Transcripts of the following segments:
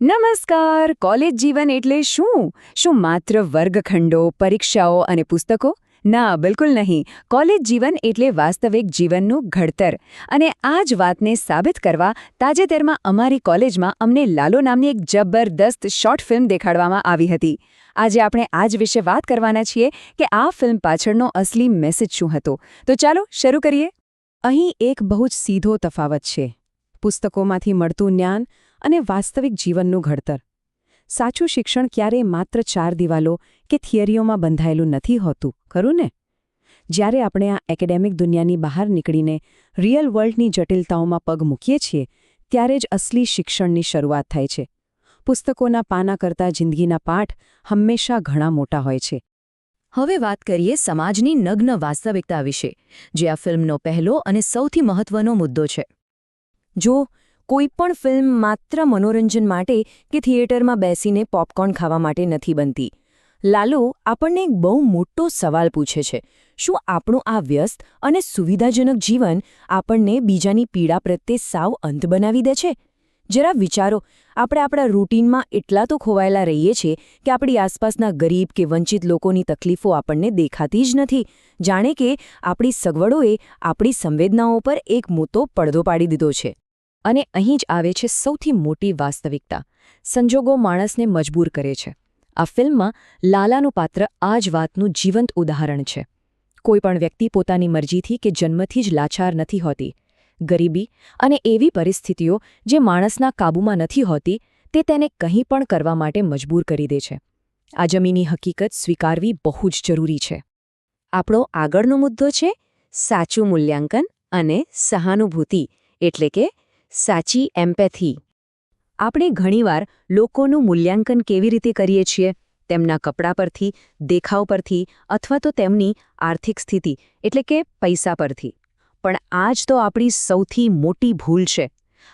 નમસ્કાર. કોલેજ જીવન એટલે શું? શું માત્ર વર્ગખંડો, પરીક્ષાઓ અને પુસ્તકો? ના, બિલકુલ નહીં. કોલેજ જીવન એટલે વાસ્તવિક જીવનનું ઘડતર. અને આ જ વાતને સાબિત કરવા તાજેતરમાં અમારી કોલેજમાં અમને લાલો નામની એક જબરદસ્ત શોર્ટ ફિલ્મ દેખાડવામાં આવી હતી. આજે આપણે આ જ વિશે વાત કરવાના છીએ કે આ ફિલ્મ પાછળનો અસલી મેસેજ શું હતો. તો ચાલો શરૂ કરીએ. અહીં એક બહુ જ સીધો તફાવત છે. પુસ્તકોમાંથી મળતું જ્ઞાન અને વાસ્તવિક જીવનનું ઘડતર. સાચું શિક્ષણ ક્યારેય માત્ર 4 દિવાલો કે થિયરીઓમાં બંધાયેલું નથી હોતું, ખરું ને? જ્યારે આપણે આ એકેડેમિક દુનિયાની બહાર નીકળીને રિયલ વર્લ્ડની જટિલતાઓમાં પગ મૂકીએ છીએ, ત્યારે જ અસલી શિક્ષણની શરૂઆત થાય છે. પુસ્તકોના પાના કરતાં જિંદગીના પાઠ હંમેશા ઘણા મોટા હોય છે. હવે વાત કરીએ સમાજની નગ્ન વાસ્તવિકતા વિશે, જે આ ફિલ્મનો પહેલો અને સૌથી મહત્વનો મુદ્દો છે. જો કોઈપણ ફિલ્મ માત્ર મનોરંજન માટે કે થિયેટરમાં બેસીને પોપકોર્ન ખાવા માટે નથી બનતી. લાલો આપણને એક બહુ મોટો સવાલ પૂછે છે. શું આપણું આ વ્યસ્ત અને સુવિધાજનક જીવન આપણને બીજાની પીડા પ્રત્યે સાવ અંત બનાવી દે છે? જરા વિચારો, આપણે આપણા રૂટીનમાં એટલા તો ખોવાયેલા રહીએ છીએ કે આપણી આસપાસના ગરીબ કે વંચિત લોકોની તકલીફો આપણને દેખાતી જ નથી. જાણે કે આપણી સગવડોએ આપણી સંવેદનાઓ પર એક મોટો પડદો પાડી દીધો છે. અને અહીં જ આવે છે સૌથી મોટી વાસ્તવિકતા. સંજોગો માણસને મજબૂર કરે છે. આ ફિલ્મમાં લાલાનું પાત્ર આ જ વાતનું જીવંત ઉદાહરણ છે. કોઈપણ વ્યક્તિ પોતાની મરજીથી કે જન્મથી જ લાચાર નથી હોતી. ગરીબી અને એવી પરિસ્થિતિઓ જે માણસના કાબૂમાં નથી હોતી, તે તેને કંઈ પણ કરવા માટે મજબૂર કરી દે છે. આ જમીની હકીકત સ્વીકારવી બહુ જ જરૂરી છે. આપણો આગળનો મુદ્દો છે સાચું મૂલ્યાંકન અને સહાનુભૂતિ, એટલે કે સાચી એમ્પેથી. આપણે ઘણીવાર લોકોનું મૂલ્યાંકન કેવી રીતે કરીએ છીએ? તેમના કપડાં પરથી, દેખાવ પરથી, અથવા તો તેમની આર્થિક સ્થિતિ એટલે કે પૈસા પરથી. પણ આ જ તો આપણી સૌથી મોટી ભૂલ છે.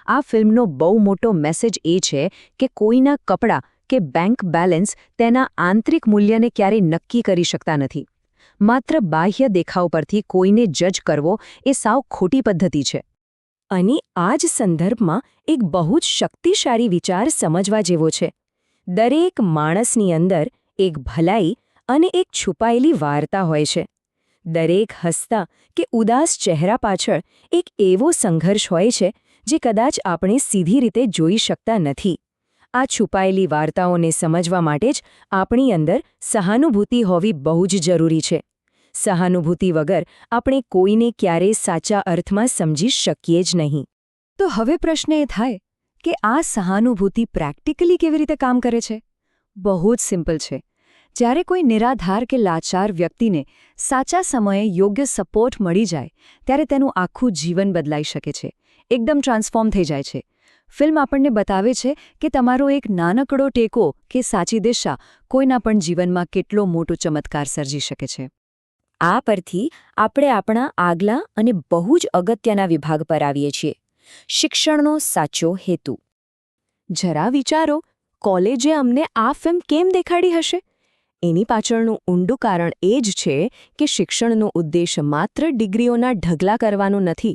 આ ફિલ્મનો બહુ મોટો મેસેજ એ છે કે કોઈના કપડાં કે બેંક બેલેન્સ તેના આંતરિક મૂલ્યને ક્યારેય નક્કી કરી શકતા નથી. માત્ર બાહ્ય દેખાવ પરથી કોઈને જજ કરવો એ સાવ ખોટી પદ્ધતિ છે. અને આ જ સંદર્ભમાં એક બહુ જ શક્તિશાળી વિચાર સમજવા જેવો છે. દરેક માણસની અંદર એક ભલાઈ અને એક છુપાયેલી વાર્તા હોય છે. દરેક હસતા કે ઉદાસ ચહેરા પાછળ એક એવો સંઘર્ષ હોય છે જે કદાચ આપણે સીધી રીતે જોઈ શકતા નથી. આ છુપાયેલી વાર્તાઓને સમજવા માટે જ આપણી અંદર સહાનુભૂતિ હોવી બહુ જ જરૂરી છે. સહાનુભૂતિ વગર આપણે કોઈને ક્યારેય સાચા અર્થમાં સમજી શકીએ જ નહીં. તો હવે પ્રશ્ન એ થાય કે આ સહાનુભૂતિ પ્રેક્ટિકલી કેવી રીતે કામ કરે છે? બહુ જ સિમ્પલ છે. જ્યારે કોઈ નિરાધાર કે લાચાર વ્યક્તિને સાચા સમયે યોગ્ય સપોર્ટ મળી જાય, ત્યારે તેનું આખું જીવન બદલાઈ શકે છે. એકદમ ટ્રાન્સફોર્મ થઈ જાય છે. ફિલ્મ આપણને બતાવે છે કે તમારો એક નાનકડો ટેકો કે સાચી દિશા કોઈના પણ જીવનમાં કેટલો મોટો ચમત્કાર સર્જી શકે છે. આ પરથી આપણે આપણા આગલા અને બહુ જ અગત્યના વિભાગ પર આવીએ છીએ, શિક્ષણનો સાચો હેતુ. જરા વિચારો, કોલેજે અમને આ ફિલ્મ કેમ દેખાડી હશે? એની પાછળનું ઊંડું કારણ એ જ છે કે શિક્ષણનો ઉદ્દેશ માત્ર ડિગ્રીઓના ઢગલા કરવાનો નથી.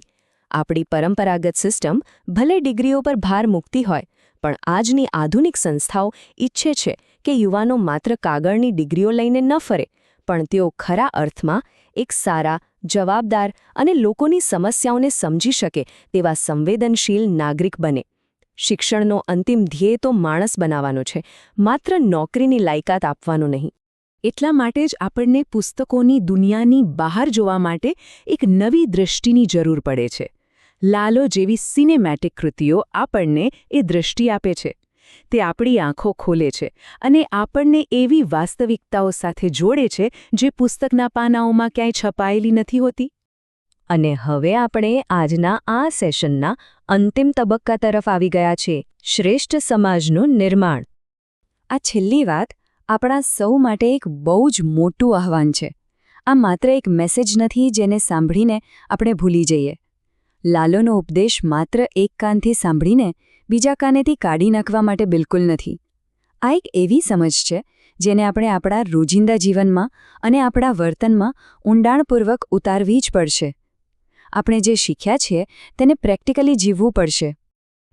આપણી પરંપરાગત સિસ્ટમ ભલે ડિગ્રીઓ પર ભાર મૂકતી હોય, પણ આજની આધુનિક સંસ્થાઓ ઈચ્છે છે કે યુવાનો માત્ર કાગળની ડિગ્રીઓ લઈને ન ફરે, પણ તેઓ ખરા અર્થમાં એક સારા, જવાબદાર અને લોકોની સમસ્યાઓને સમજી શકે તેવા સંવેદનશીલ નાગરિક બને. શિક્ષણનો અંતિમ ધ્યેય તો માણસ બનાવવાનો છે, માત્ર નોકરીની લાયકાત આપવાનો નહીં. એટલા માટે જ આપણને પુસ્તકોની દુનિયાની બહાર જોવા માટે એક નવી દૃષ્ટિની જરૂર પડે છે. લાલો જેવી સિનેમેટિક કૃતિઓ આપણને એ દૃષ્ટિ આપે છે. તે આપણી આંખો ખોલે છે અને આપણને એવી વાસ્તવિકતાઓ સાથે જોડે છે જે પુસ્તકના પાનાઓમાં ક્યાંય છપાયેલી નથી હોતી. અને હવે આપણે આજના આ સેશનના અંતિમ તબક્કા તરફ આવી ગયા છે, શ્રેષ્ઠ સમાજનું નિર્માણ. આ છેલ્લી વાત આપણા સૌ માટે એક બહુ જ મોટું આહ્વાન છે. આ માત્ર એક મેસેજ નથી જેને સાંભળીને આપણે ભૂલી જઈએ. લાલોનો ઉપદેશ માત્ર એક કાનથી સાંભળીને બીજા કાનેથી કાઢી નાખવા માટે બિલકુલ નથી. આ એક એવી સમજ છે જેને આપણે આપણા રોજિંદા જીવનમાં અને આપણા વર્તનમાં ઊંડાણપૂર્વક ઉતારવી જ પડશે. આપણે જે શીખ્યા છીએ તેને પ્રેક્ટિકલી જીવવું પડશે.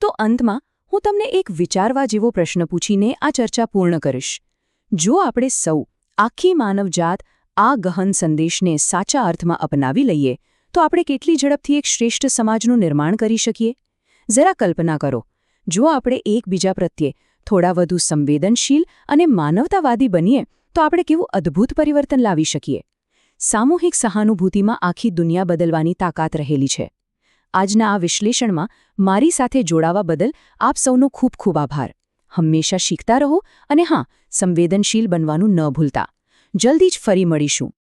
તો અંતમાં હું તમને એક વિચારવા જેવો પ્રશ્ન પૂછીને આ ચર્ચા પૂર્ણ કરીશ. જો આપણે સૌ, આખી માનવજાત આ ગહન સંદેશને સાચા અર્થમાં અપનાવી લઈએ, તો આપણે કેટલી ઝડપથી એક શ્રેષ્ઠ સમાજનું નિર્માણ કરી શકીએ? જરા કલ્પના કરો, જો આપણે એકબીજા પ્રત્યે થોડા વધુ સંવેદનશીલ અને માનવતાવાદી બનીએ, તો આપણે કેવું અદ્ભુત પરિવર્તન લાવી શકીએ. સામૂહિક સહાનુભૂતિમાં આખી દુનિયા બદલવાની તાકાત રહેલી છે. આજના આ વિશ્લેષણમાં મારી સાથે જોડાવા બદલ આપ સૌનો ખૂબ ખૂબ આભાર. હંમેશા શીખતા રહો અને હા, સંવેદનશીલ બનવાનું ન ભૂલતા. જલ્દી જ ફરી મળીશું.